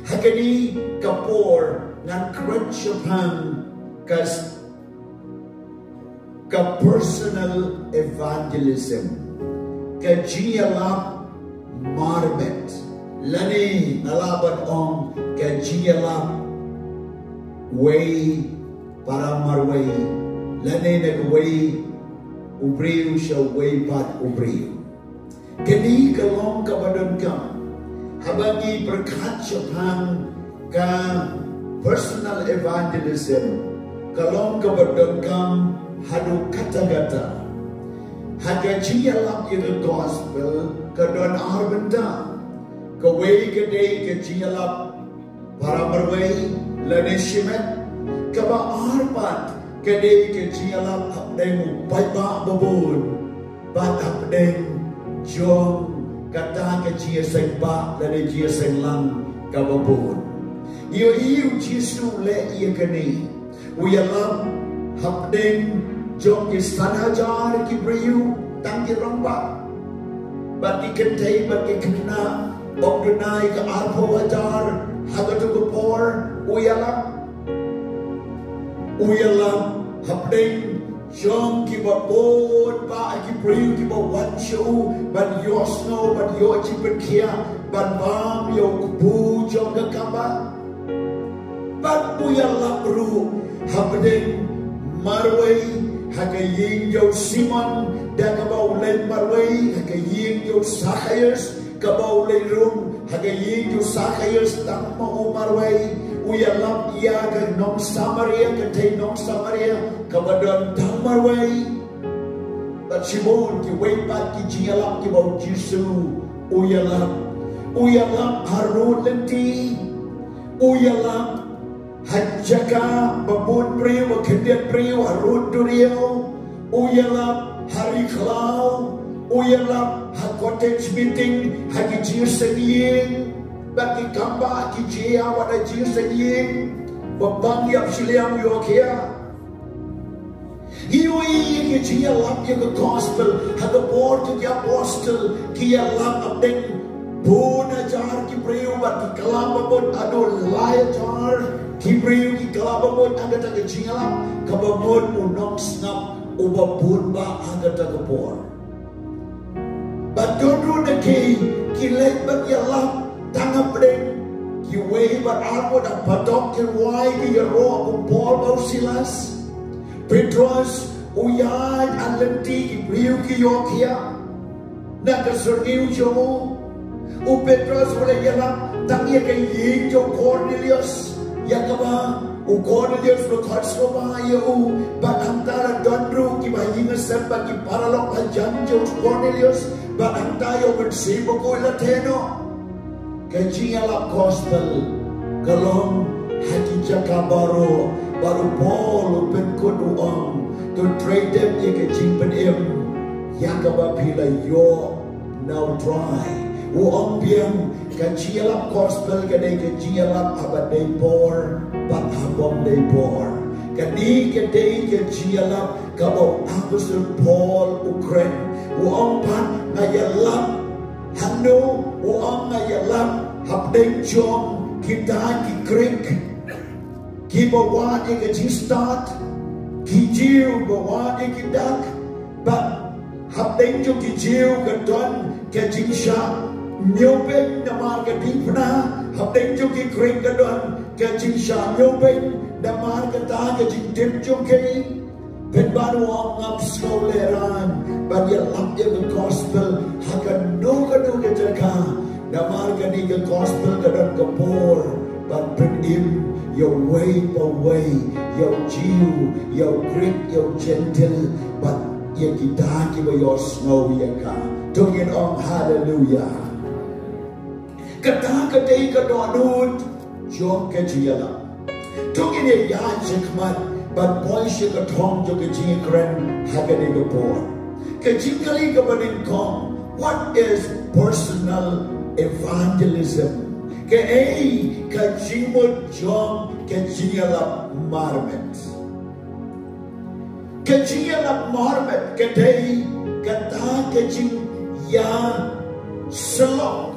Hakani kapor ngan krutchapang kas ka personal evangelism ka Jingialap Marmet lani nalaban ong ka Jingialap way para marway lani nagway ubriu siya way pat ubriu kani kalong kabadon ka habangi berkat syapang ka personal evangelism kalong kabadon kam hadu kata-kata haga Jingialap yung gospel kadon arbenta kaway kadai ka Jingialap para marway lani shimet kaba arpat kadai ka Jingialap hapdeng baiba babun bat hapdeng jong kata ke jia seng ba lani jia seng lang kababun iyo Jesu le iya kani Jingialap hapdeng jong istan hajar ki briu tang ki romba bat ki kentai bat ki kena ogdenai ke arpo hajar hagatu gopor Jingialap hapdeng jong ki babon ba ki briu ki bawan show ban yosno ban yo chipekia ban bam yo kubu jong ke kamba ban Jingialap ru hapdeng marway hagaying yo Simon dan kabaw len marway hagaying yo Zacchaeus kabaw len rum hagaying yo Zacchaeus tang mau marway Jingialap iya ke nong Samaria ke tay nong Samaria kabadon tang marway but Simon ki way pat ki Jingialap ki baw Jesu Jingialap harun lenti Jingialap hajaka babun priu kendian priu harun duriau Jingialap hari kelau Jingialap ha cottage meeting hagi jir senying bagi kamba ki jia wada jir senying babang yap siliam yo kia ki Jingialap ki gospel haga board ki apostle ki Jingialap abdeng bun ajar ki priu bagi kelamba bun adul lajar Kibriu ki kalabamon agata ke Jingialap kabamon unong snap ubabun ba agata kapor badonru na ki let bat Jingialap tangapdeng ki way bat armo na padok ki wai ki yaro kung Paul bau Silas Petrus uyad alenti kibriu ki yokia nakasurgiu jomo Petrus wala Jingialap tangiya kay ying jo Cornelius yakaba Cornelius berkata bahaya bat antara donru ki bahinga serba ki paralok hajanjo Cornelius bat antayo bersibuk ko lateno ke Jingialap gospel kalong hati jaka baru Paul ben kuduang to trade them ye ke jimpen yakaba pila yo now try uang biang ka Jingialap gospel kadai ka Jingialap abad day por bat habom day por kadi kadai ka Jingialap kabaw Apostle Paul Ukraine uang pan Jingialap hanu uang Jingialap habdeng jom kita ki krik ki bawa ka start ki jiu bawa ki dak bat habdeng jom ki jiu ka don ka jingsha Nyopeng namar ke dipna hapeng joki kring kadon ke jingsha nyopeng namar ke ta ke jing dim joki pen baru ngap skoleran but Jingialap ke gospel hakan no kadu ke jaga namar ke ni ke gospel kadon kapor but pen your way away your Jew your Greek your gentle but ye kita ki your snow ye ka tungin on hallelujah kata kadai kadonut jom ke Jingialap tungin ye ya jikmat but boy she ka thong jo ke jingkren hagani ke por ke jingkali ke banin kong what is personal evangelism ke ka jimut jom ke Jingialap Marmet ke Jingialap Marmet kadai kata ke jing ya selok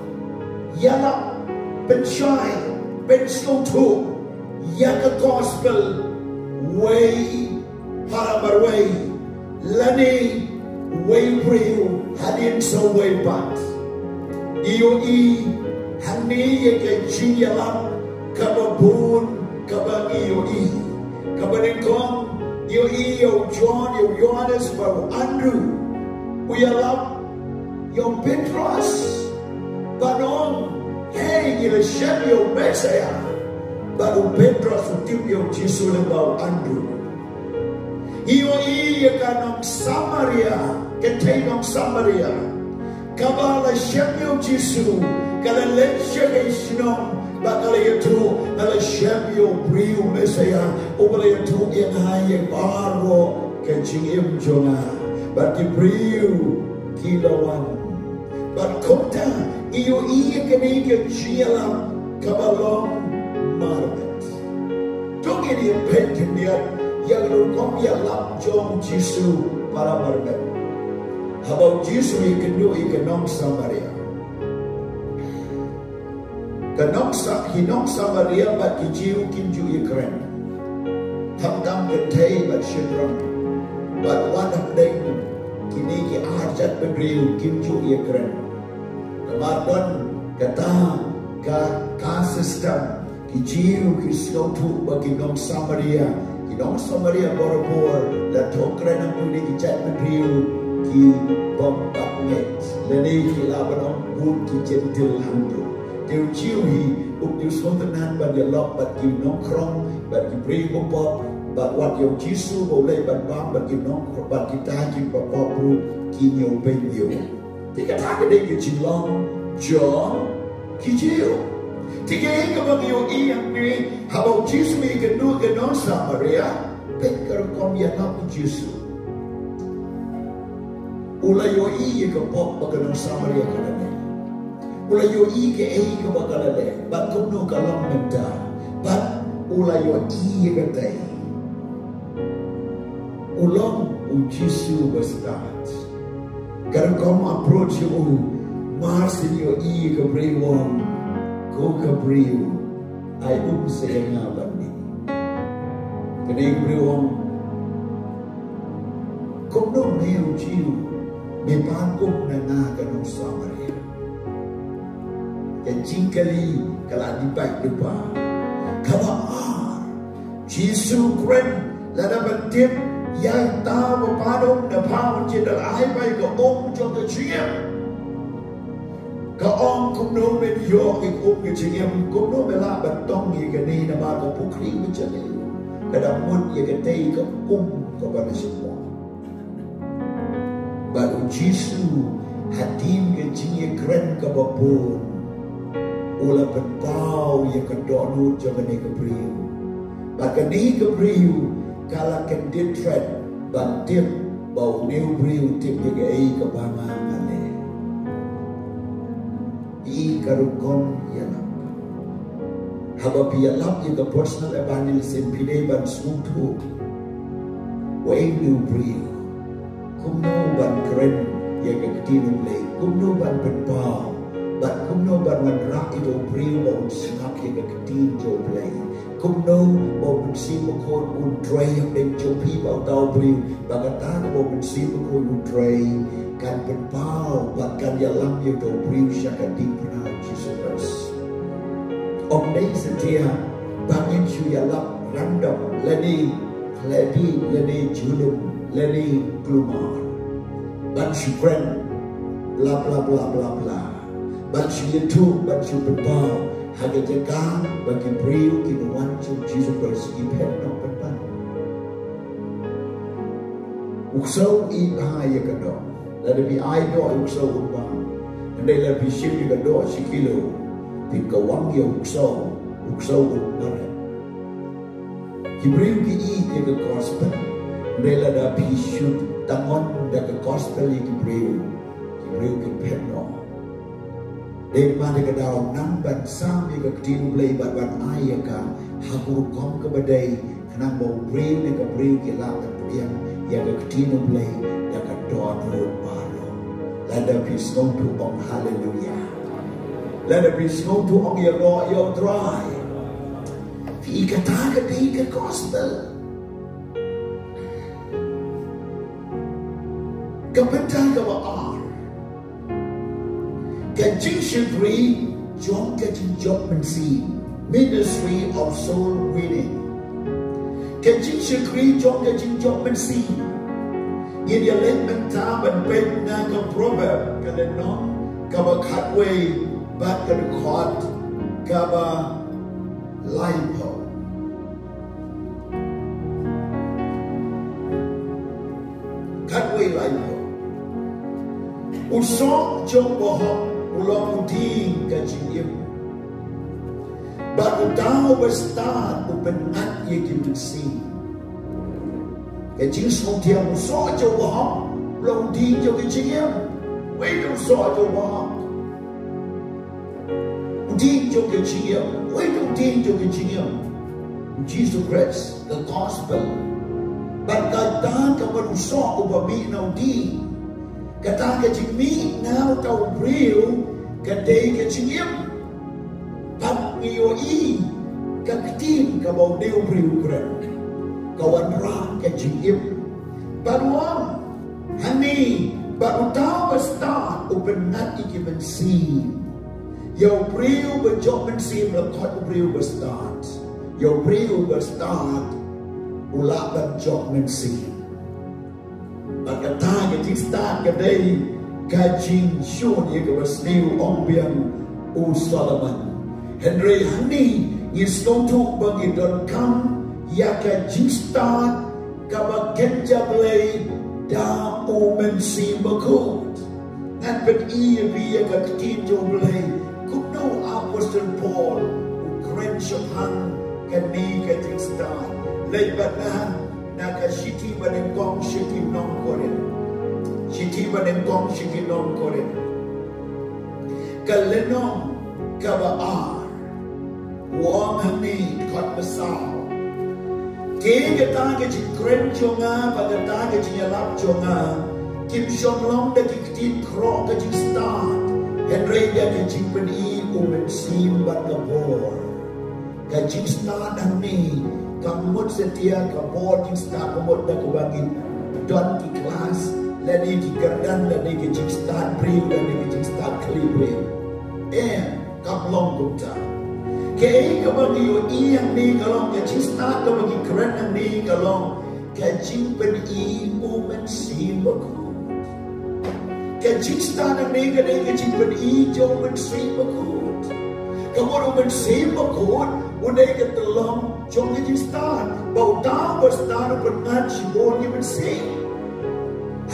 Jingialap pencai เป็นสกุลทุกยากกอสเปลเวพาราบาเวและนี่เวปริวฮัดยินสเวปัดอีโออีฮันนี้ยังเกจิยาลับกับบูนกับอีโออีกับเด็กของอีโออีโยจอห์นโยยอห์นสบาอันดรูอุยาลับโยเปโตรสบานองเฮ้ยกิเลเชมโยเมสยาบาลูเปโตรสติมโยจิสุเลบาอันดรูอีโออียังกันนองซามารียกันเทนองซามารียKabala Shemyo Jisu, Kala Lechege Shinom, Bakala Yatu, Kala Shemyo Priu Messiah, Obala Yatu in High Baro, Kachim Jonah, but the Priu, Kilawan, but Kota, Iyo Ekanika Jingialap, Kabalong, Marmet. Don't get your pet in there, Khongkrom Jingialap Jom Jisu, para Marmet. How about Jesus? You can do it in Nongstoin. He Nongstoin, but he Jew can do Ukraine. Thăm đâm cái thế but children, but one of them, kini ki ajat beriu kim ju Ukraine. Kemudian kata ka system ki Jew ki slow to bagi Nongstoin borobor la thokren ang kini ki jat beriu. Ki bombat leni ki labanong bun ki gentle handu tiu chiwi uk tiu sontanan ban ya lok bat ki Khongkrom bat ki pri bop bat wat yo jisu bo le ban bam bat ki Khongkrom bat ki ta ki bop ru ki nyo pe yo ti ka ta ke de ki Jingialap John ki jiu ti ke ka ba yo I yang ni ha bo jisu mi ke du ke Nongstoin Maria pe ka kom ya na jisu Ulay yo I ke pop baganong Samaria kalale. Ulay yo I ke ke bagalale. Bat kumno kalong menta. Bat ulay yo I ke tay. Ulong ujisu bastat. Khongkrom approach yo marsin yo I ke brewon. Ko ke brew. Ay saya ngaban ni. Kani brewon. Kumno neo jiu. May pangkong na ka ng Samaria. Kaya jingkali kaladipay lupa. Kabaan. Jisu kren lalabantin yang tao paano na pawon jidal ay pa'y kaong jong kachiyam. Kaong kumno men yok ikong kachiyam. Kumno melaban tong ikani na mga pukri kachaliw. Kadamot ikatay kaong kapada semua. Baru Jisu hadim ke jingi keren ke bapun ula pentau ya ke donut jamane ke priu bahkan ni ke priu kala ke ditret bantip bau new priu tip ke ke bama ale I karukon Jingialap haba Jingialap ya ke personal evangelism pide ban smutu way new priu kumno ban keren ya ke ketinu play kumno ban penpau bat kumno ban manrak itu priu bau snap ya ke ketin jo play kumno bau bensi mekon un tray yang den jo pi bau tau priu bagatan bau bensi mekon un tray kan penpau bat kan Jingialap ya do priu syaka di pernah Jesus om dei setia bangin Jingialap random leni kledi leni julum leni glumar ban syukran bla bla bla bla bla ban syutu ban syupa haga jaga bagi priu kinuan Jesus bersegi pen no pen uksau I bahaya kado lada bi ai do uksau uba andai la bi ship di kado sikilo bi kawang ya uksau uba Priu ki I ke gospel Nela da pishut tangon da ke gospel ki priu ki penno. Dek mana ke dalam nang ban sam ke tin play ban ai ka hakur kom ke badai kenang bau priu ne ke priu ki la ke priang ya ke tin play da ke don hot baro. Lada pisong tu ong hallelujah. Lada pisong tu ong ya ro yo dry. kata ke gospel. Kapenta ka ba ka Jingialap jom ka Jingialap mensi ministry of soul winning. Ka Jingialap jom ka Jingialap mensi. Ini dia let mentah ben na ka proverb ka le no ka ba khatway bat ka khot ka ba laipo. Khatway laipo. Usok jom bohok ulang uding ka Jingialap. But utang bestad upenat ye kimsi. Ka Jingialap dia usok jom bohok ulang uding jo ka Jingialap. Wait usok jom bohok. Uding jo ka Jingialap. Wait uding jo ka Jingialap. Jesus Christ, the gospel. But kata ka usok ubabi na uding. Kata ka Jingialap now tau real kadai ka Jingialap. Pat iyo ka katim ka bau deu real kren. Kawan ra ka Jingialap. Baruang hani baru tahu start upenat iki mensi. Yo real berjob mensi melakot real start. Yo real start ulak berjob mensi. Kata ke start kadai kajing syun ye ke wasniu ong biang u Solomon. Henry hani is going to bagi don kam ya kajing start kaba kenja play da o mensi bakut. Nan bet ia via ka kinjo play could no Apostle Paul kren shophan kani kajing start. Lebat na shiti banen kong shiti nong koren. Shiti banen kong shiti nong koren. Kalenong kabaar. Wong hani kot besar. Tiga tanga jikren jonga pada tanga Jingialap jonga. Kim shong long da kiktin krok ka jing start. Henry dia ka jing peni umen sim bat kabor. Ka jing start hani kamut setia kabor jing start kamut da kubangin don ki kelas lani ki kerdan lani ki jing start bring lani ki jing start kli bring kam long gupta ke kabang yo yang ni kalong ka jing start ka bagi keren ni kalong ka jing pen I umen sim bakut ka jing start ni ka jing pen I jo men sim bakut kamor umen sim bakut Unai ke telom jom ke start bau tahu start pernah sibon ni mensi.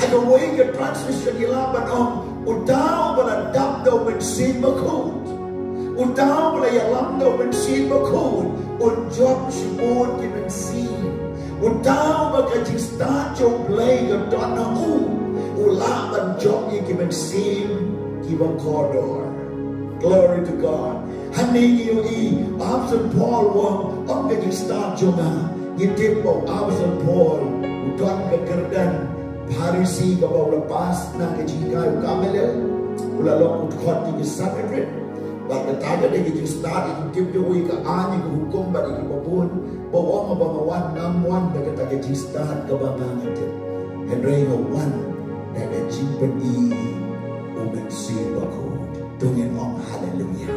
Ada way ke translation ilaban utau bala dap do mensi bakut. Utau bala yalam do mensi bakut. Unjob sibon ki mensi. Utau baka jing start jom play ke dona ulaban job ki mensi ki bakodor. Glory to God. Hani iyo Apostle Paul wong ang naging start jonga ngitip mo Apostle Paul utuan ka kerdan Parisi ka ba lepas na kajikayo kamelel ulalong utkot ni secretary but the taga de naging start ngitip yo ka ani ko hukom ba ni babun bawa mabangawan namwan na kaging start ka ba ngatin Henry no one na kajing peni umensi bakod tungin ong hallelujah.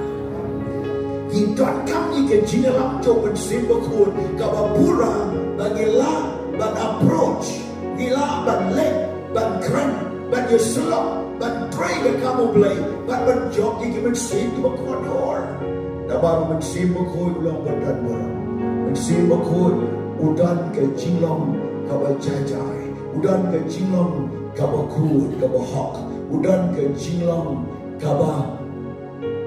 Hidot kami ke Jingialap coba simbakut kabapura bagi la ban approach gila ban leg ban keren ban yoselok ban pray ke kamu play ban job ni kimen simbakut or dah baru mensimbakut ulang badan barang mensimbakut udan ke Jingialap kabajajai udan ke Jingialap kabakut kabahok udan ke Jingialap kabah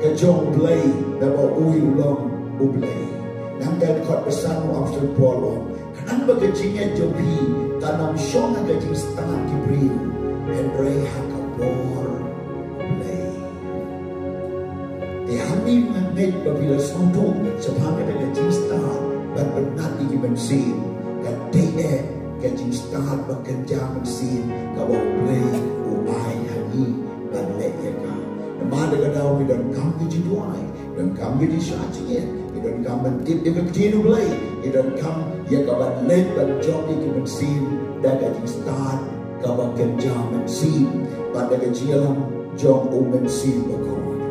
kejong play dapat ulang ublay nanggal kot pesan Apostle Paul kenapa kejingnya jobi tanam syong kejing setengah kibril Henry hakapor play dihami mengenai babila suntuk sepanjang kejing setengah dan benar di bensin dan dia kejing setengah bekerja bensin kau play uai hani dan lek Mada ka daw mi dan kam ki jiduai dan kam ki di syaji Idan kam ban tip ikan tinu belai. Idan kam ya kaban lek ban job ikan sim daga jing start kaban kerja man sim pada kejialam jom omen sim bakon.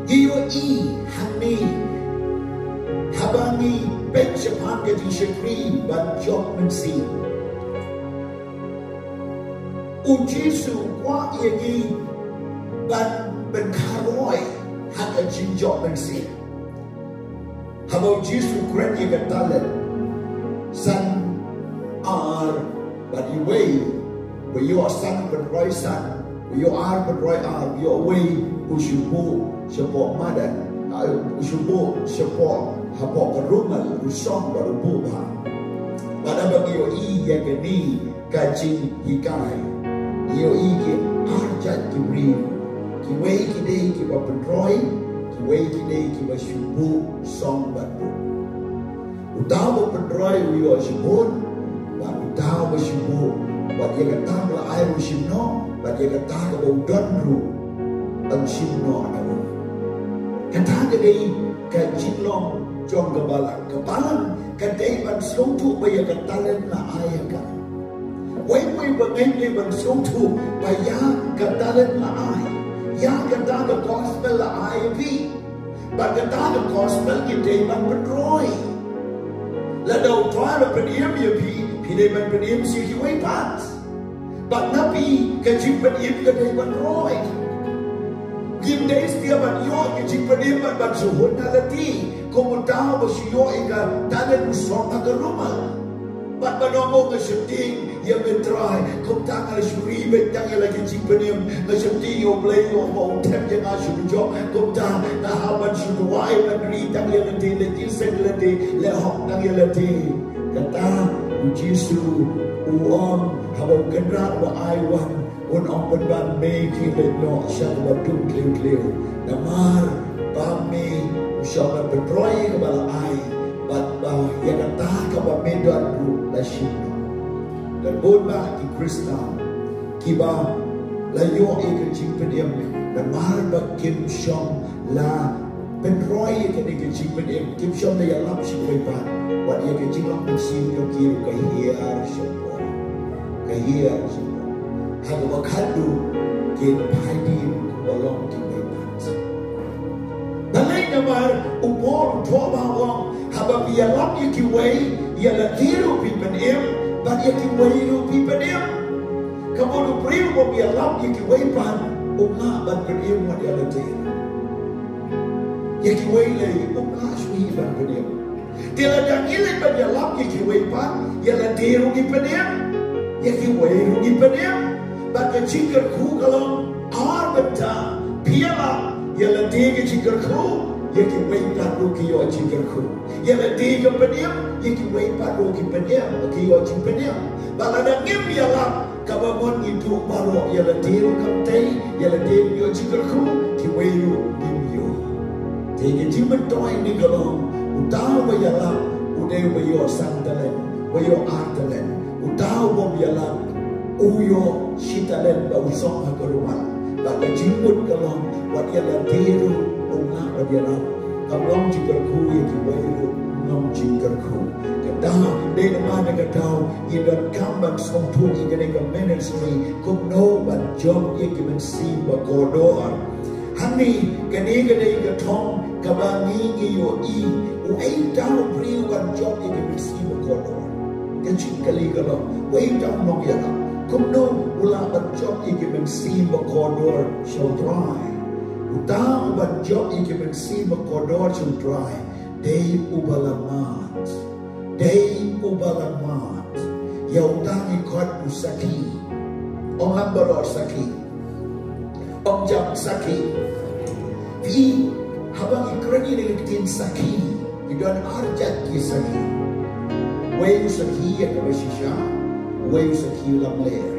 Iyo hani habangi benjapan ke jing shekri ban job man sim. Ujisu kwa yagi ban karoi hak jing job man sim. Habau Jisu keren ye katalan san but you way where you are son but roy son where you are but roy are you way ushubu support madan ushubu support habok rumal usong baru buba pada bagi yo ye gani kajing hikai yo ke arjat kibri ki way ki dei ki ba roy way today ki ba shubu song batu utaw ba pedroy wi wa shubun ba utaw ba shubu ba ye ka tang la ai ru shimno ba ye ka tang ba udon ru ang shimno na ru ka tang de ka jinlong jong ka balang ka dei ban song tu ba ye ka talen la ai ka wai ba ngai le ban song tu ba ya ka talen la ai ya kata the gospel la IV but kata the gospel kita man pedroy la dau toa la pedim ya pi de man pedim si ki wai pat but nabi ke jing pedim ke de man roy kim de stia man yo ke jing pedim man suhun na lati komutao ba si yo ika talen usong ka rumah but banomo ke shifting ya betrai kom tang ala shuri betang ya lagi cipenim na shifting yo play yo mo tem ya na shuru jo kom tang na haban shuru wai magri tang ya lati lati sen lati le hok tang ya lati kata Jisu uang habau kenrat wa aiwan un ong ban me ki le no sha wa tu kleu namar pami usha betroi ke bala ai but yang kata kaba medon ru la shino dan bonba ki krista kiba la yo e ke chimpediam dan mar ba kim shom la betroi ke ke chimpediam kim shom la ya lap shi koi pa wat ye ke chinglam sim yo ki ka hiar shopo ka hiar shopo ha ba khadu ke phai bolong ki mai pat dalai namar upor thoba wong haba biya lap ye ki way ya la tiru pi penem but ye ki way ru pi penem kamu lu priu bo biya lap ye ki way pan umma ban penem wat ya la tiru ye ki way le umma shui ban penem tila dang ile ban ya lap ye ki way pan ya la tiru ki penem ye ki way ru ki penem but ye chikar khu kalong ar bata piala ya la tiru ki chikar khu ye ki way padu ki yo chikar khu ye la di ke peniam ye ki way padu ki peniam ki yo chik peniam bala da ngim ya la ka ba mon itu baro ye la di ru kam tai ye la di yo chikar khu ki way ru ngim yo te ke ji man toy ni galong utaw ba ya la ude ba yo sandalen ba yo artalen utaw bom ya la uyo shitalen ba usong ha karuman ba ka jimut galong wat ya la di ru umna ba ya la kamlong jikar khu ye ki way ru ngom jikar khu kata de mana kata idan kamban song tu igane ka ministry kum no ban job ye ki men si ba kodor hani kani ka thong ka ba ngi yo I u ai down priu ban job ye ki men si ba kodor ka chikali ka lo way down no ya kum no ula ban job ye ki men si ba kodor shall dry utang ban job ye ki men si ba kodor shall dry day ubalamat yau tangi kot usaki ong lambaror saki ong jam saki di habang ikrani nilitin saki idon arjat ki saki wayu saki ya kabashisha wayu saki lamler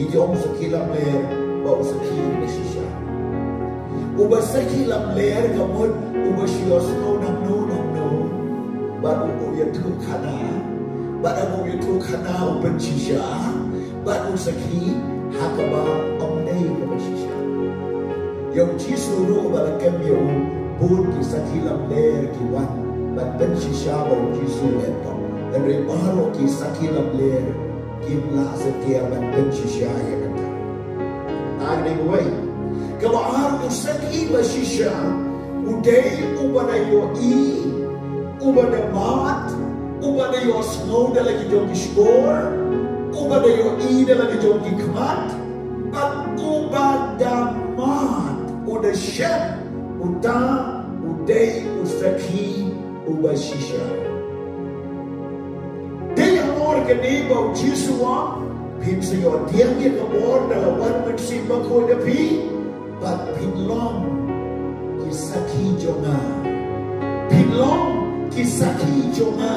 idom saki lamler ba usaki kabashisha uba saki lamler gamot uba shios no baru yaitu kana baru yaitu kana benchisha baru saki hakaba omnei benchisha yang cisuru balakem yang bun ki saki lamler ki wan มันเป็นชิชาบอกยิสุเอ็ดบอกแต่เรื่องบาโรกิสักกี่ลำเลียกิมลาสเตียมันเป็นชิชาอย่างนั้นตายในเว้ยก็ว่าอารุสักกี่ว่าชิชาอุเดย์อุบัติโยอีอุบัติมาดอุบัติโยสโนเดลกิจงกิสโกร์อุบัติโยอีเดลกิจงกิขมัดอันอุบัติมาดอุดเชฟอุตาอุเดย์อุสักกี่อุบัติชิชาเดี๋ยวมอร์กันนี้บอกจิสวะพิมพ์สยดเดียงยี่กับมอร์แต่วันมันสิบมาคุยกับพี่ปัดพิมพ์ล้อมกิสักกี่จงอาพิมพ์ล้อมกิสักกี่จงอา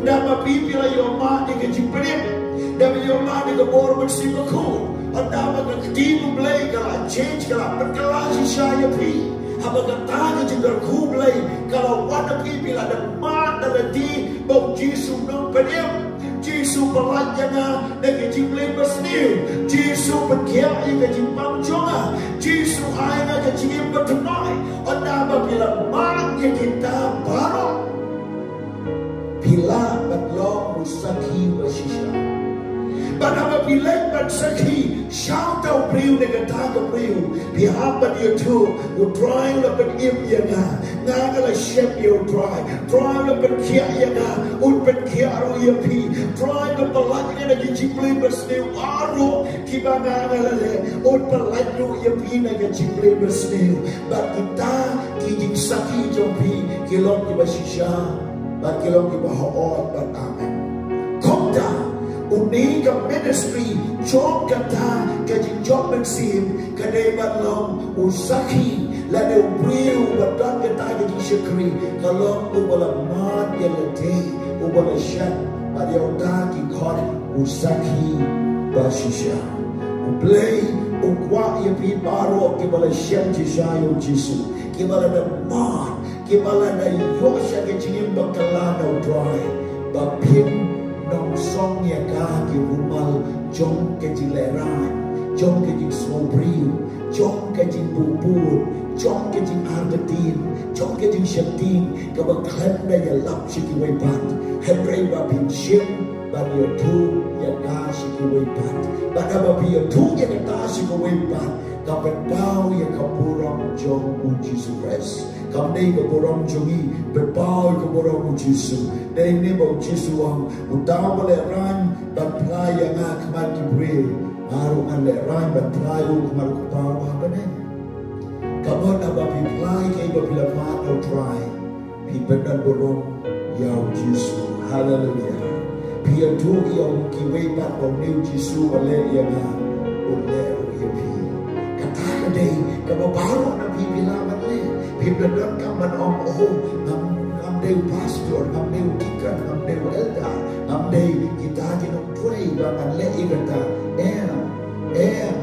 ดามาพิมพ์ละยอมาดิกับจิปเรียนดามาโยมาดิกับมอร์มันสิบมาคุยอันดามากับทีมเบลย์กับ change กับเป็นกลาชิชายพี่ Apa kata juga kublai kalau wana pipi ada mat ada di bau Yesus nong pediam Yesus pelajana dengan jiblai besniu Yesus berkiai dengan jimbang jonga Yesus aina dengan jim bertenai anda bila mat yang kita baru bila berlong musaki wasisha Pada bila bersaki, shout out priu dengan tangga priu. Biarkan dia tu, utrai lepas imnya, nagalah siap dia utrai, utrai lepas kiai na, utpat kiaru ia pi, utrai lepas lagi lagi cipli bersniu aru, kiba nagalah le, utpat lagi ia pi lagi cipli bersniu. Bagi kita kijing saki jompi, kilong kiba shisha, bagi kilong kiba hoot bat amen. Khongkrom Unika ministry job kata kajing job mensim kadai batlong usaki lade ubriu badan kata kajing syukri kalau ubala mat yalate ubala shat pada utaki khon usaki bashisha ublay ukwa yapi baro kibala shat jishayo jisu kibala da mat kibala da yosha kajing bakala no dry bapin Nongstoin ya kaki rumal jom kejing leran, jom kejing sobriu, jom kejing bubur, jom kejing argetin, jom kejing syatin, kebaklan dah ya lap siki wepat, Henry bapin shim, bagi tu ya dah siki wepat, bagi babi ya tu ya dah siki wepat, kapan bau ya kapurang jom Yesus Kristus. Kami keborong jongi berbau keborong Yesus. Dan ini bau Yesus wang utama leran dan pelaya ngak mati beri. Maru leran dan pelaya kemaru kepau apa ni? Kamu nak bapi pelaya kau bila mat atau try. Pipen dan borong yau Yesus. Haleluya. Pia tu yang kiwei pat bau new Yesus oleh yang oleh yang pi. Kata kedai kamu baru nak pi bila mat le. People don't come and I'm the pastor, I'm the deacon, I'm the elder, I'm the kita jinong pray, I'm the ikata,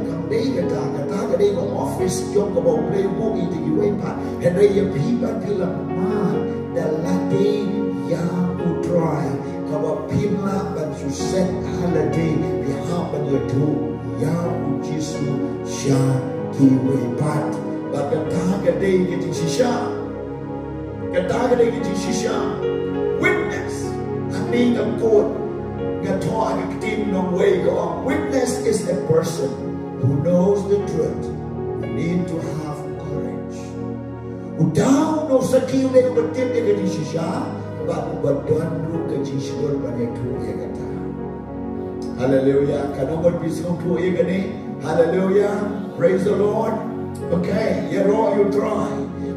come day kata day go office, jom ko bau play movie di wepa, and they people pila ma, the lady ya utrai, kawa pila but you set holiday, we happen you do, ya ujisu sha ki wepat. Kata day getting shisha. Kata day getting shisha. Witness. I mean a court. Gato agaktim no way go on. Witness is a person who knows the truth. You need to have courage. Udaw no sakiw na yung batim na getting shisha. But ubadon ru getting sure ba niya tuya kata. Hallelujah. Kanong bisong tuya gani. Hallelujah. Praise the Lord. Okay, you try,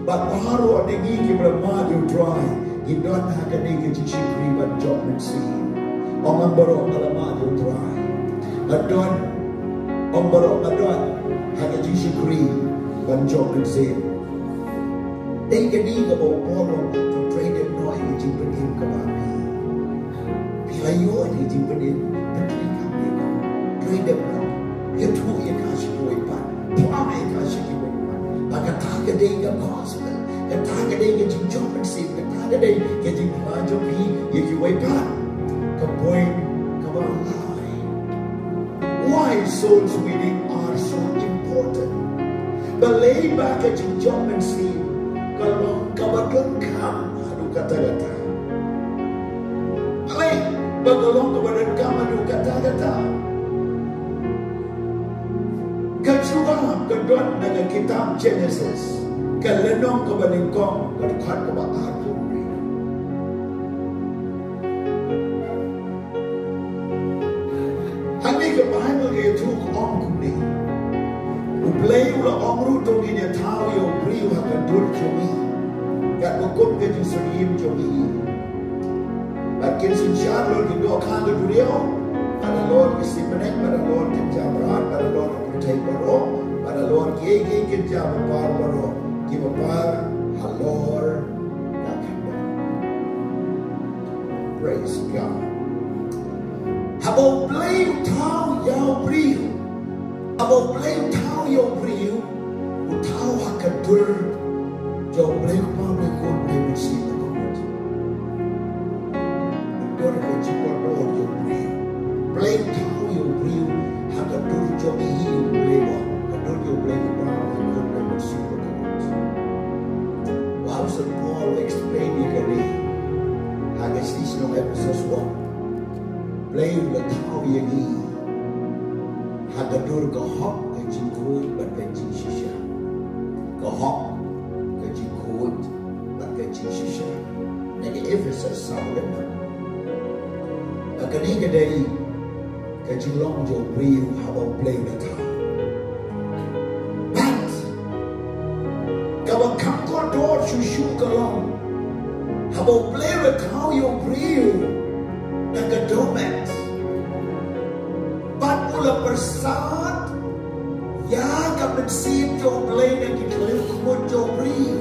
but baru ada gigi bermad you try. You don't have to make it cheaply, but job and see. Orang baru bermad you try. Adon, orang baru adon, have to cheaply, but job and see. They can either go borrow to trade them no any cheaper in Kabami. Bila you are the cheaper in, but trade them no. You two you can't ship away back. Kata day ke gospel, kata day ke job and save, kata day ke job he, you wait back. Kapoy, kabang lie. Why souls winning are so important? Balay back at job and save, kalong kabadon kam, anu kata-kata. Bagalong kepada kamanu kata-kata. Kecuba kedon dengan kitab Genesis. Kelenong kepada kong kedekat kepada aku. Hani ke Bible ke itu ong kumni. Ublay ula ong rutong ini tahu yang beriu akan dur jomi. Kat bukum ke jinsurim jomi. Bakin sinsyar lor kita akan beriu. Pada Lord kesimenek, pada Lord kenjabaran, pada Lord percaya baro, pada Lord gigi kenjabar baro, kibapar halor nakanda. Praise God. Habang play tau yau beriu, habang play tau yau beriu, utau hakadur, jauh play pamai kon demisi nakamut. Udur kecipar Lord yau beriu. Play tau yung beriu hanggang dulu jomi yung blewa hanggang yung blewa pamay kon demisi nakamut. Wow, so Paul explain ni kani hanggang sis no episode 1. Play yung tau yung i hanggang dulu kahok ke jingkut bat ke jingshisha. Kahok ke jingkut bat ke jingshisha. Nani Ephesus saulan na. Agani kadai kajilong jo beriu habang play na tao. But kabang Khongkrom door shushu kalong habang play na tao yung beriu nagadomet. But mula persat ya kapensin jo play na kikalukmod jo beriu.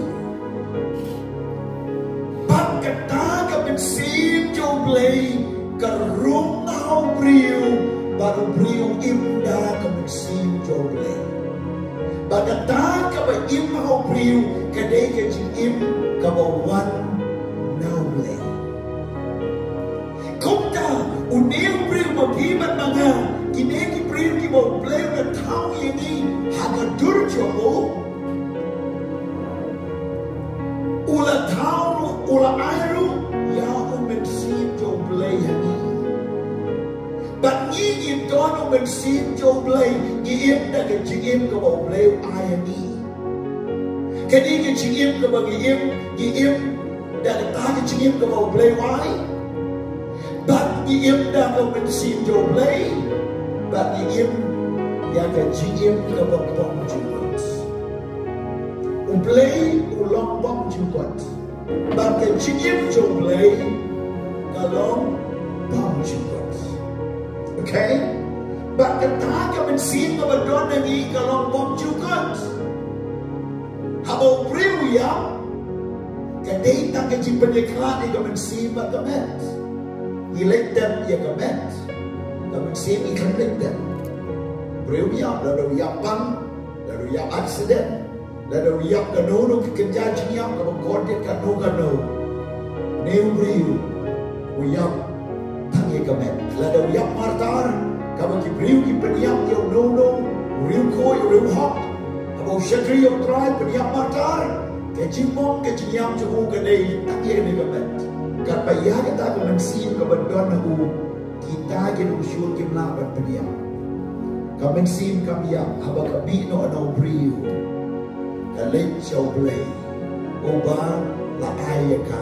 But kata kapensin jo play karung na beriu. Baru beriu imda kemensim joble. Bagata kaba im mau beriu kadai kecil im kaba wan naule. Kumta unil beriu mabiman manga kini ki beriu ki mau beriu na tau ini hagadur jobo. Ula tau ula airu ya kemensim joble yani. But ni dono mensim jo blay ni im da ke jingim ko bo blay ayani. Kadi ke jingim ko bo ni im da ta ke jingim ko bo blay why? But ni im da ko mensim jo blay. But ni im ya ke jingim ko bo bom jugot. U blay u long bom jugot. But ke jingim jo blay kalong bom jugot. Okay? But kata kemensim ka badon na ni kalong bom jugot. Habang beriu ya, kadai tak kecil penyeklat ni kemensim ka kamet. Elect them ya kamet. Kemensim ikan elect them. Beriu ya, lalu ya pang, lalu ya accident, lalu ya kanono kerja jingialap kalau kodet kano. Neu beriu, uyap. Kamet, lada wiap martar, kamu kibriu ki peniap yang nono, riu koi riu hok, kamu syakri yang try peniap martar, kecimong kecinyam cukup kedai tak ia ni kamet. Kapaya kita kemensim kebendon aku, kita kena usul kimlapan peniap. Kemensim kami yang abang kabi no ano briu, kalit show play, ubah la ayaka,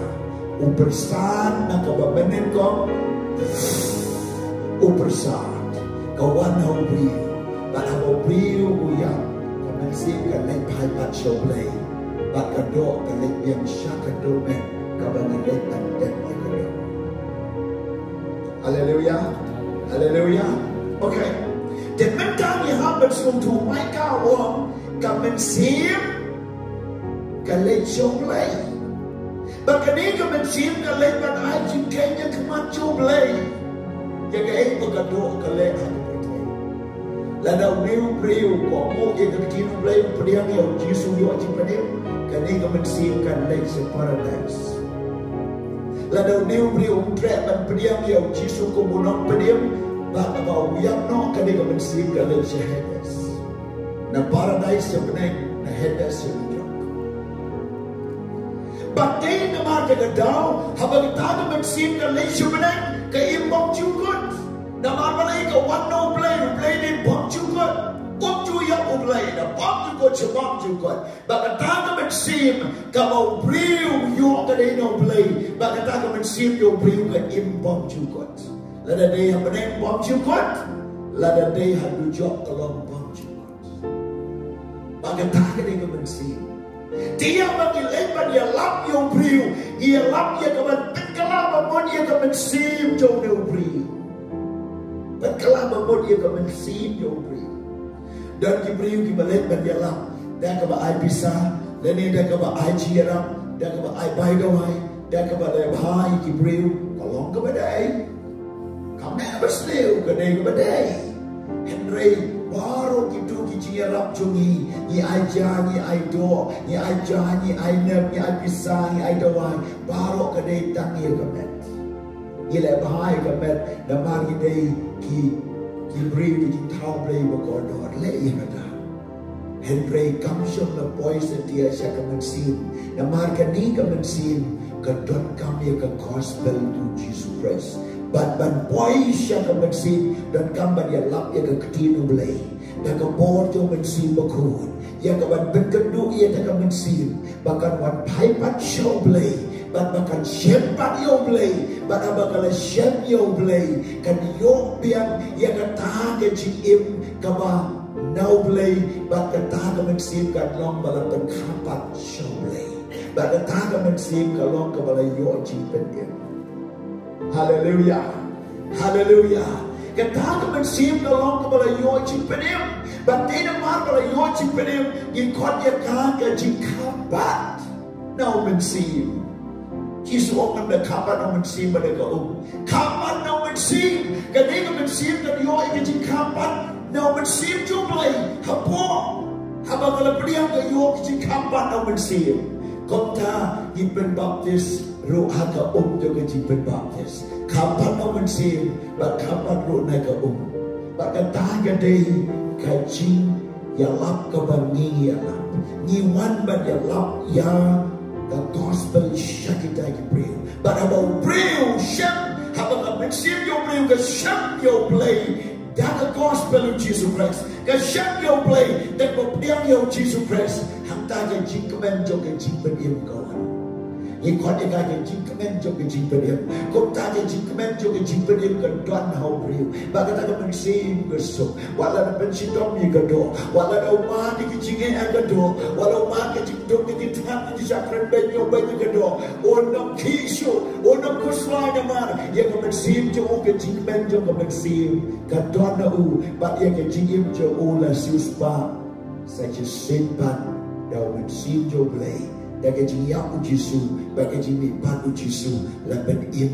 ubersan nak kebabenin kau. Upersat kawan hau beriu bat hau beriu uyang kemensim kan lek pai pat show play bat kadok kan lek yang syaka domen kabang lek tan den kadok. Haleluya. Haleluya. Okay. Dan mentang ya habat suntu mai kawang kemensim kan lek show play. Bakani kemensim kan lek bat ajin kenya kemacu play. Jaga ibu kadok kalek hati percaya. Lada uniu beriu komo yang kini beriu pediam yang Yesus yo ajin pediam. Kani kemensim kan lek se paradise. Lada uniu beriu trap dan pediam yang Yesus komunong pediam. Bah abau yang no kani kemensim kan lek se hedes. Na paradise yang benar na hedes yang jok. Bagai nama jaga dau habang tahu kemensim kan lek se benar. ke im bom chukut na malai ka wan no play ni bom chukut bom chu ya play na bom chukut bom chukut ba ka ta ka men sim ka mau briu yo ka dei no play ba ka ta ka men sim yo briu ka im bom chukut la da dei ha men bom chukut la da dei ha du jok ka long bom chukut ba ka ta ka dei ka men sim dia bagi lebar dia lap yo briu dia lap dia ka men kelama mon dia ka men sim jo no briu dan kelama mon dia ka men sim yo briu dan ki briu ki balet ban dia lap dan ka ba ai bisa dan ni dan ka ba ai jiram dan ka ba ai bai doi dan ka ba le bai ki briu ka long ka ba dai ka me ba sleu ka dai ka ba dai Henry baru gitu Jingialap jungi ni aja ni aido ni aja ni ainep ni apisa ni aidawai baru ka dai tangi ka met ile bai ka met da mari dai ki briu ki thau play ba ko do le ya da Henry kam shom na poise dia sya ka men sim da mar ka ni ka men sim ka dot kam ya ka gospel to Jesus Christ ban poise ka men sim dan kam ba dia lap ya ka ketinu blai da ka bor jo men sim ba kun ya ka ban ben ka du ya ka men sim bakan wan pai pat show blai bahkan siapa yo blay bakal siap yo blay kan yo biang ya kata ke jim kaba now blay bakal kata men sim kan long balapan kapat show blay bakal kata men sim kalong kabala yo jim pen hallelujah hallelujah kata men sim kalong kabala yo jim pen bakal na mar kabala yo jim pen ikot ya ka jim kapat now men sim Jesus open the kapan no men sim mereka kapan no men sim kadang men sim kan yo ikut kapan no men sim jublay hapo haba kalau beliau ke yo ikut kapan no men sim kota ipen baptis roh haga juga ipen baptis kapan no men sim bak kapan roh naik bak kata gadai kajing ya lap kebangi ya lap niwan bad ya lap ya the gospel shakita ki bring but about bring sham haba ka mensim yo bring ka sham yo play that the gospel of Jesus Christ ka sham yo play that mo piang yo Jesus Christ hang ta ke jing kemen jo ke jing pedim kawan ikot ke ke jing kemen jo ke jing pedim ko ta ke jing kemen jo ke jing pedim ka don how bring ba ka ta ka mensim ka so wala na pensidom ni ka do wala na uma di ki jing e ka do wala uma ke jing do ki tan di sakran benyo benyo ka do onam kisho onam kuswa na mar ye ka mensim jo ke jing kemen jo ka mensim ka don na u ba ye ke jing im jo la suspa such a simpan da mensim jo blay daga jing ya ujisu baga jing mi pan ujisu la ben im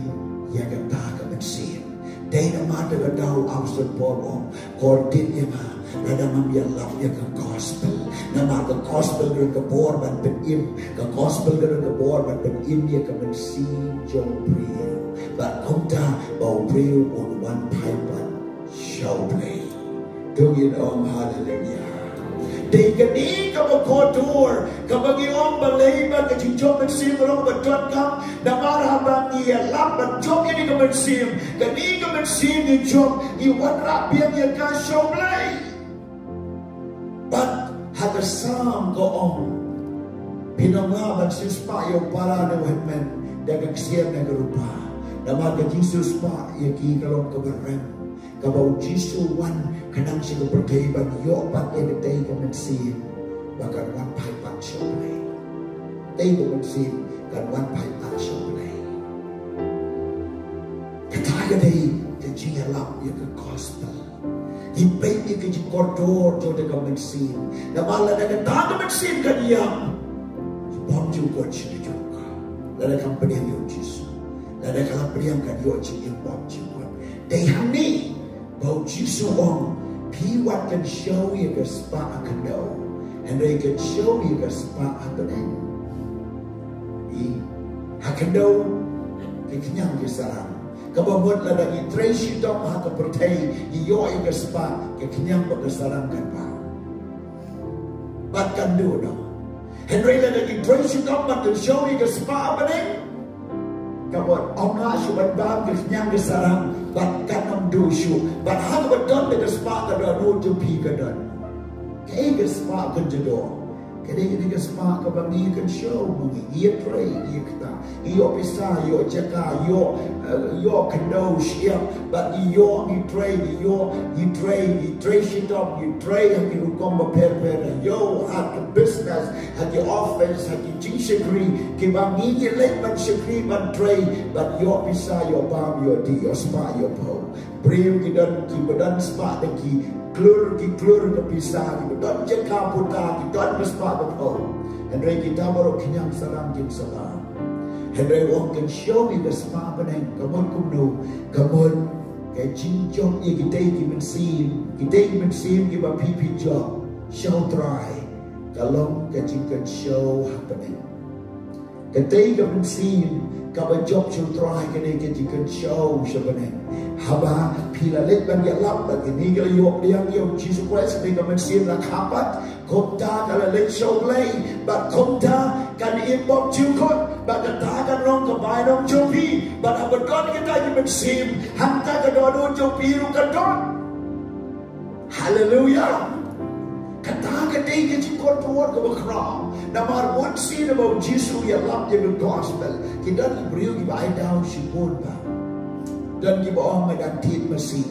ya ga ta ka ben sim dai na ma daga dau auston pom kordin ya ma rada mam ya love ya ka gospel na ma ka gospel ga bor ban ben im ka gospel ga bor ban ben im ya ka ben sim jo prio ba konta ba prio on one pipe show play do you know hallelujah Dei kani kaba kotor kaba giong balay ba kajijong mensim long ba tuan kam na marhabang iya lam ba jong ini ka mensim kani ka mensim ni jong iwan rapiang ya ka show play but hada sam go on pinangaban sispa yo para na wetmen daga ksiyam na garupa na mga Jesus pa ya ki kalong kabarem kabau Jisu wan kanang siya berkaiban yo pat ya tay ka mensim bagan wan pai pat show play tay ka mensim kan wan pai pat show play kataga day ka Jingialap ya ka gospel hipay ya ka jikordor jo ka mensim na mala na kataga mensim kan yang bom juga siya juga lada company yo Jisu lada company kan yo jing bom juga day hani bau Jisu ong P1 can show you the spa I can know and they can show you the spa happening I can know kenyang ke sarang kababot la dagi trace dom ha ka pertai iyo ke spa kenyang ba ke sarang kan pa bat kan do no Henry la dagi trace dom ba can show you the spa happening Kawan orang syuban bang kenyang kesarang bat kanam dosu bat hang badon de spa ka do to pi ka don ke ke spa ka do ke de spa ka bang kan show mungi ye pray ye kta yo pisa yo jaka yo kadosh ya but yo you pray shit up you pray and you come per yo at the business at your office at your jingshikri ke bang ye let man shikri man pray but yo pisa yo bam yo di yo spa yo po bring ki badan spa de ki klur ke pisa ki badan jaka puta ki don spa de po and re ki tamaro kinyang salam jin salam Henry Wong can show me the spa banang kamon kumno kamon ke jinjong ye gitay man sim ki ba pipi job show try kalong ke jing can show happening Katay ka man sim ka ba job show try ke jing can show happening haba pilalit ban ya lap ba ni ga yok liang yo Jesus Christ ni ka man sim la kapat komta kala let show play but komta kan import chukot but katakan rong kabay rong chopi but abadon kita di mensim hanta kadon chopi ru kadon hallelujah katakan day ke chikot puot ka bakram namar one scene about Jesus ya love the gospel kita beriu ki bai down shipon ba dan ki ba ong dan tit masi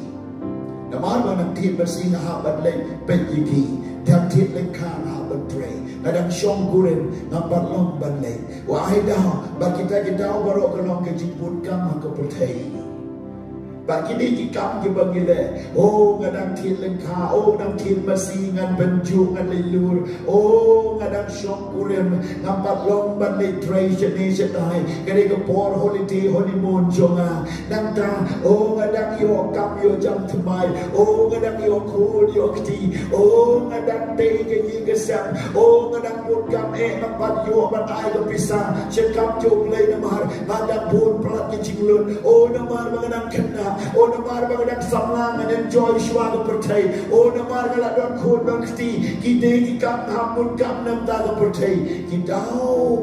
namar ba nang tit masi na habat le pejiki dan tit le kan habat pray kadang syong kuren nampak long banlay wahai dah bagi kita baru kalau ke jemput kamu ke pertai bagi ni kita bagi le oh kadang tin lengka oh kadang tin masih ngan benjuk ngan lelur oh kadang syong kuren nampak long banlay tray jenis setai kadang ke por holiday honeymoon jonga nanta oh kadang yo kam yo jam temai oh kadang yo cool yo keti oh kadang teh ke kesam oh kadang pun kam nampak yo batai ke pisah sekam jom lay namar kadang pun pelat ke cinglun oh namar kadang kena oh namar kadang samlang and enjoy shwa ke pertai oh namar kadang don khun don keti kita kam hamun kam nam ta ke pertai kita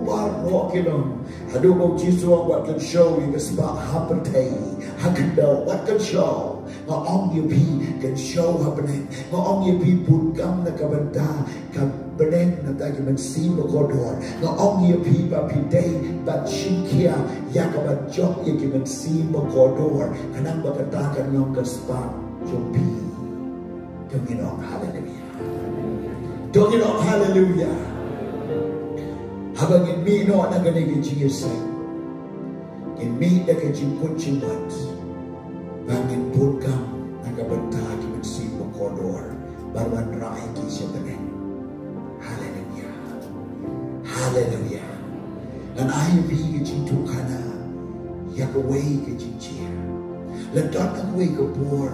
bar ro kilom aduh mau Jesus what can show you the spot hapertai hakendo what can show nga ong ye pi can show happening nga ong ye pi pun kam na kabanta ka benen na ta man si mo kodor nga ong ye pi ba pi day ba chinkia ya ka ba jok ye ki man si mo kodor kanang ba katakan ng ka spot jopi Dongin hallelujah Dongin hallelujah habang mino na ganigin Jesus in me da ka jimput jimat bangin putkam nagabantagi man si Mokodor barwan rai ki siya banen hallelujah hallelujah dan ay vi ka jintu kana yakaway ka jinchia ladon ang way ka por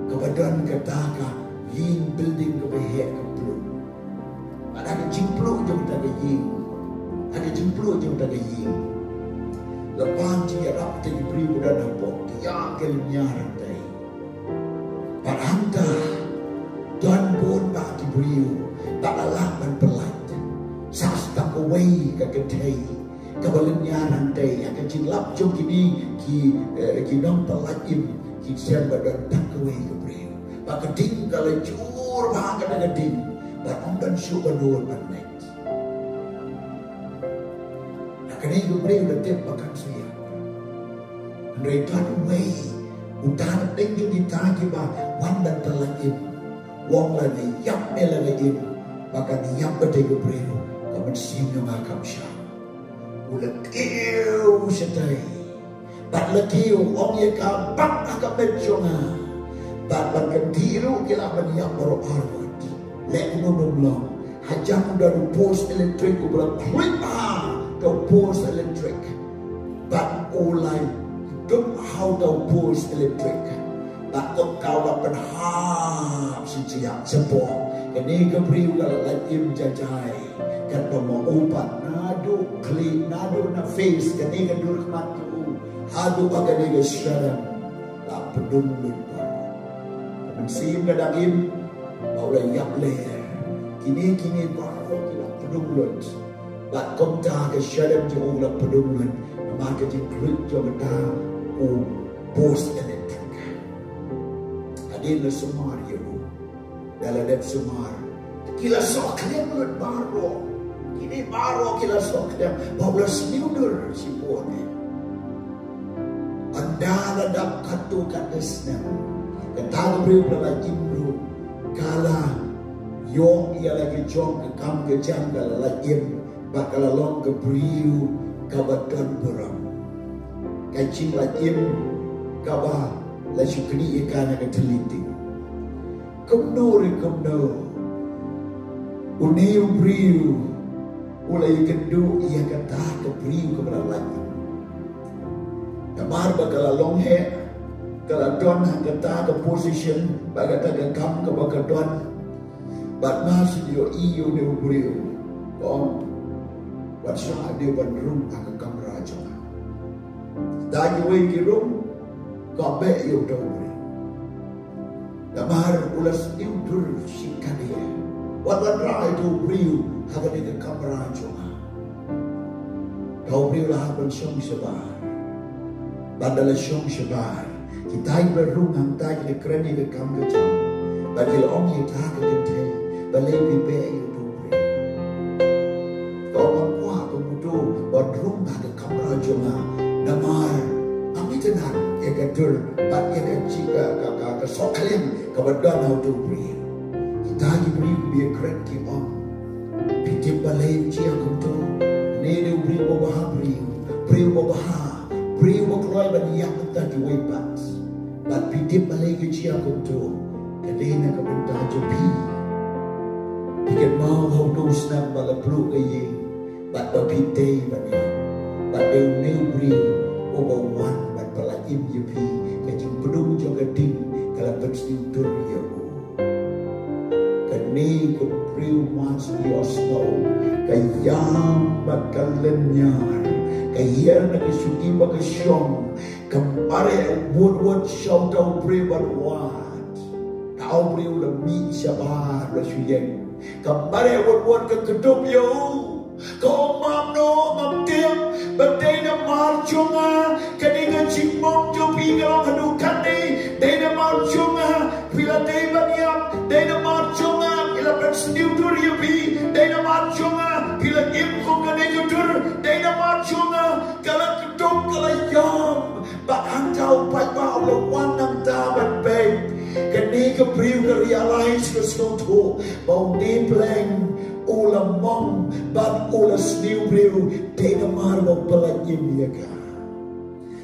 kabadon ka taka yin building ka bahe ka plu ada jimplu jom taga yin ada jimplu jom taga yin lepas dia rapte diberi budak nampak yang kelinyaran day paranta dan pun tak diberi tak lalaman pelat sas tak away ke kedai kebelinyaran day akan jinglap jom kini ki nong pelat im ki sian badan tak away ke beri maka ding kalau jur bahkan dengan ding dan om dan syukur dua panet kena hidup beri udah tiap makan saya mereka way utara tinggi di tagi bah wan dan terlagim wong lagi yap melagim bahkan yap berdaya beri kamu simnya makam syah ulat keu setai bat lagi om ye kabak agak menjonga bat bahkan diru kila menyak baru arwah let long hajam dari post elektrik ulang klik the post electric but ulai don't how the post electric but kau lapan hap sejak sepo ini kepriu kalau lagi jajai kan mau upat nadu klik nadu na face kan ini kan dur matu hadu bagai ni sekarang tak pedung lupa mensim kadangim baulai yak ler kini baru kita pedung lut bat komta ke syadam jauh la pedung lut maka jengkrik jomata bos elektrik. Adil semar ibu dalam dep semar. Kila sok kalian mulut baru. Ini baru kila sok kalian. Bawa seniudur si buahnya. Anda ladap katu kadesnya. Kata beriu dalam imru. Kala yong ia lagi jom ke kam ke janggal lagi bakal long ke beriu kabatan beram. Kacing lagi kabah la syukri ikan yang teliti. Kumno. Uniu beriu ulai kendu ia kata ke beriu kepada lagi. Kamar bakal long he kalau don kata ke position bagata ke kam ke bakal don. But masih iyo ni beriu. Kom baca dia bandrum agak kamera aja. Tadi wei kirum kau be yo tahu beriu. Kamar ulas diudur sikania. Wadan rai tu beriu agak di kamera aja. Kau beriu lah bersong sebar. Badal syong sebar. Kita berung hantai ke kreni ke kam ke jam. Bagi orang yang tak ke balai bibe itu beri. Kau mengkuah kemudian badrung ada kamera joma namar kami tenang ya kedur bat ya kecika ke soklim kebetulan itu beri. Kita diberi biar keren kita pitip balai cia kemudian ni beri bawa beri berkeluar banyak entah diwaipat. Bat pitip balai cia kemudian kadena kebetulan jopi. Ikan mau haus nak bala peluk aye, bat bapite bani, bat deu beri, obawan bat pelaim yepi, kacing pedung jaga ding, kalau bersih tur ya o. Kani kepriu mas diosno, kayam bat kalenyar, kayar nak suki bagasyong, kembare wud syau tau beri berwat, tau beri udah mi sabar bersuyeng. Kembali buat ke kedup yo, kau mamno mamtiam, badai na marchunga, kadingan cimong jopi kalau hadukan ni, dai na marchunga, bila dai banyam, dai na marchunga, bila bersediu dur yopi, dai na marchunga, bila imkong kadai kudur, dai na marchunga, kalau kedup kalau yam, bak hantau pai bau lawan nang tabat baik. Kini kepriu ke realize ke sesuatu bau ni pleng ulam mong bat ulas niu priu tena mar bau pelajim ya ka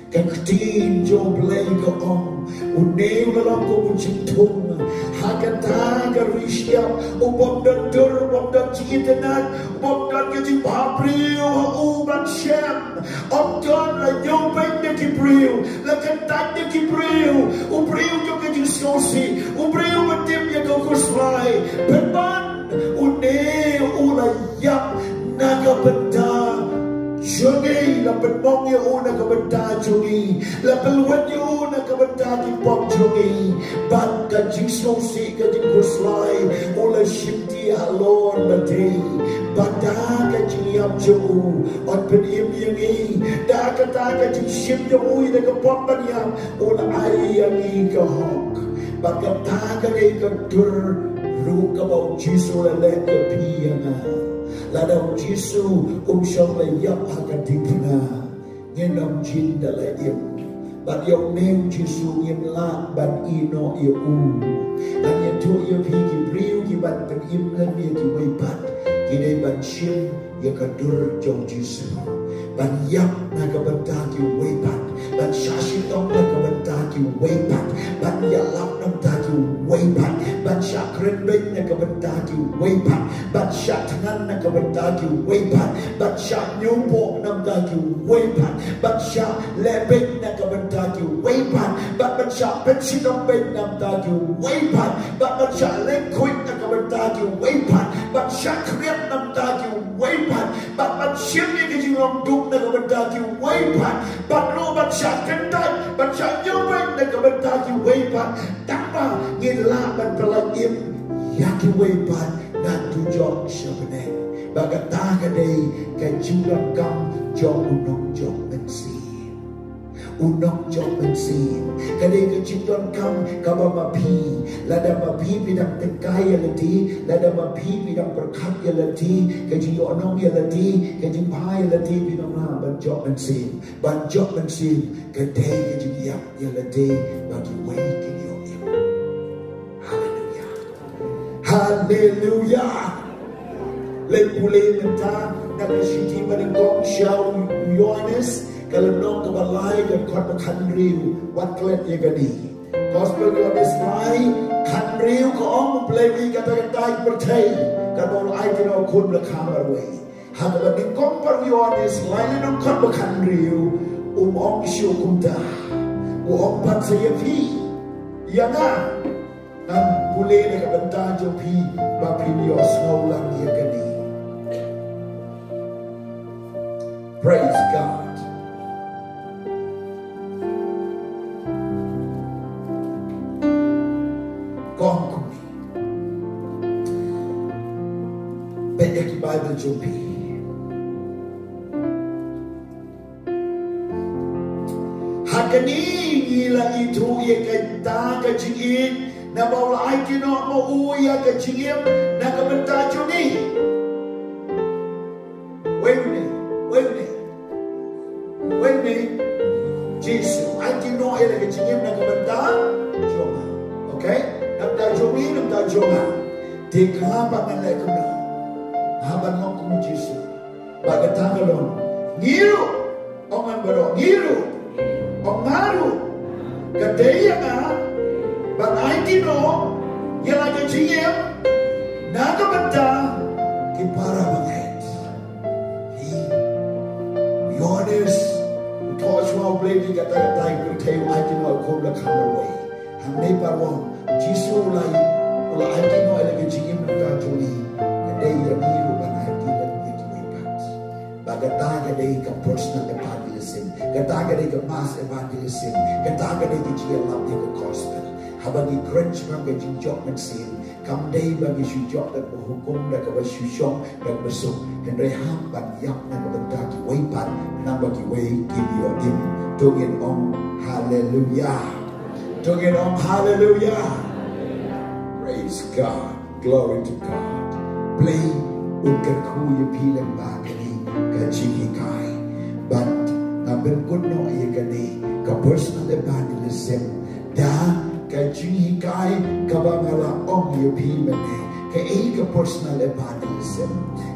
kan ketin jo pleng ke om uneu dalam ko bucitung hakata ke risya ubom dan dur ubom dan citenan ubom dan ke jibha priu uban syam om don la yo baik de kepriu la kentak de kepriu upriu jo ke sosi, ubriu betim yang kau kuslai, berban, une ulayak naga benda, jungi la berbong ya una ke benda jungi, la peluat ya una ke benda di pom jungi, ban kajing sosi kajing kuslai, ula shimti alor bati, bada kajing yam juu, on penim yangi, da kata kajing shim juu ida ke pom banyam, ula ai yangi ke hok. Bagata kagay kadur ruka bau Jisu lelek kepiana ladau Jisu syang layap hakadipna ngenam jin dalayim bat yung name Jisu ngimla bat ino iyo anya tu iyo pigi briu ki bat pen imlan iyo ki waipat kidai bat shim ya kadur jong Jisu ban yap na kabanta ki waipat ban shashitong na kabanta ki waipat ban yalap na kabanta ki waipat ban shakren bek na kabanta ki waipat ban shatangan na kabanta ki waipat ban shak nyupo na kabanta ki waipat ban shak lebek na kabanta ki waipat ban shak penshitong bek na kabanta ki waipat ban shak lengkuit na kabanta ki waipat ban shak kriap na kabanta ki waipat ban shimni ki jilong duk na kabanta ki waipat ban lo ban shak kentai ban shak nyupo na kabanta ki waipat tamba ngila ban pelajim yaki waipat na tujok syabnek bagatah kadai kajuram kam jong unong jong mensi unok jok mensin kadai ke citon kam kaba mapi lada mapi bidang tengkai yalati lada mapi bidang berkat yalati kaji onong yalati kaji pai yalati bidang na ban jok mensin kadai kaji yak yalati bagi wei kini okim. Hallelujah, hallelujah. Lepule mentah nak siti menengok syau Yohanes kalau nong kebalai dan kot kanriu watlet ye gadi gospel Yohanes lai kanriu ko om play kata-kata percay kalau ai kena kun lekhamar we hak menengok per Yohanes lai nong kot kanriu om syu kumta om pat saya pi ya na nan pule ne ka benta jo pi ba pi yo snow lang ye gadi. Praise God. Khongkrom. Pendek Bible jumpi. Hakani gila itu ye kata kecingin na bawa ai kino mau ya kecingin na kebenta juni. Wait me, Jesus. I didn't know I like to give na kabanda joma. Okay? Namda jomi, namda joma. Dekha bangan like na. Haban mo kung Jesus. Bagatangalon. Ngiru. Ongan baro. Ngiru. Ongaru. Kadaya nga. Bang I didn't know. Yan like to give na kabanda kipara banget. Yohanes Toshwa blade kata-kata itu tahu aja no kau lekhamar way. Hamne parwong Jisu lai ula aja no lagi jingim nak juli. Kadai yang hiru kan aja lagi kiwepat. Bagata kadai ke personal evangelism, kata kadai ke mass evangelism, kata kadai ke Jingialap ke gospel. Habagi crunch bagi jingjok mensin. Kamdai bagi syujok dan berhukum dan kepada syusyong dan besuk dan rehab dan yak dan berdaki waipat dan bagi wai kini odim tungin om hallelujah, tungin om hallelujah. Praise God, glory to God. Play unker kuya pilang bagani kajiki kai but naben kuno iya gani ka personal evangelism da kajiki kai kabangala om yupi mene ka eiga personal evangelism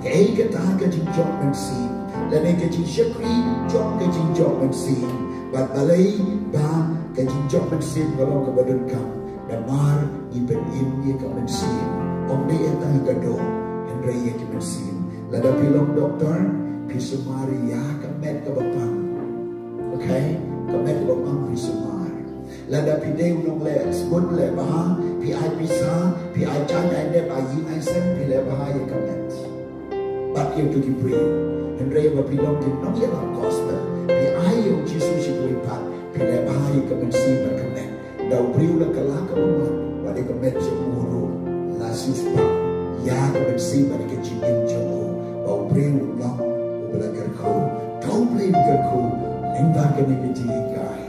ka eiga taga jingjok mensin lane ka jingjokri jok ka jingjok mensin but balay ba ka jingjok mensin kalau ka badun kam damar iben ye ka mensin om de etang gado hendra ye ka mensin lada pilong doktor pisumari ya ka met ka bapang okay ka met ka bapang pisumari lada pidei unong le sebut le baha pi ai bisa pi ai chan ai ne ai yin ai sen pi le baha ye kamet but you to pray and pray ba pilong din no ye la gospel pi ai yo Jesus shi ko pat pi le baha ye kamet si ba kamet dau priu la kala ka mo wa de kamet je muru la sus pa ya kamet si ba de ke jingin jo ba priu la u bla ker ko tau play ker ko ning ba ke ne ke ji kai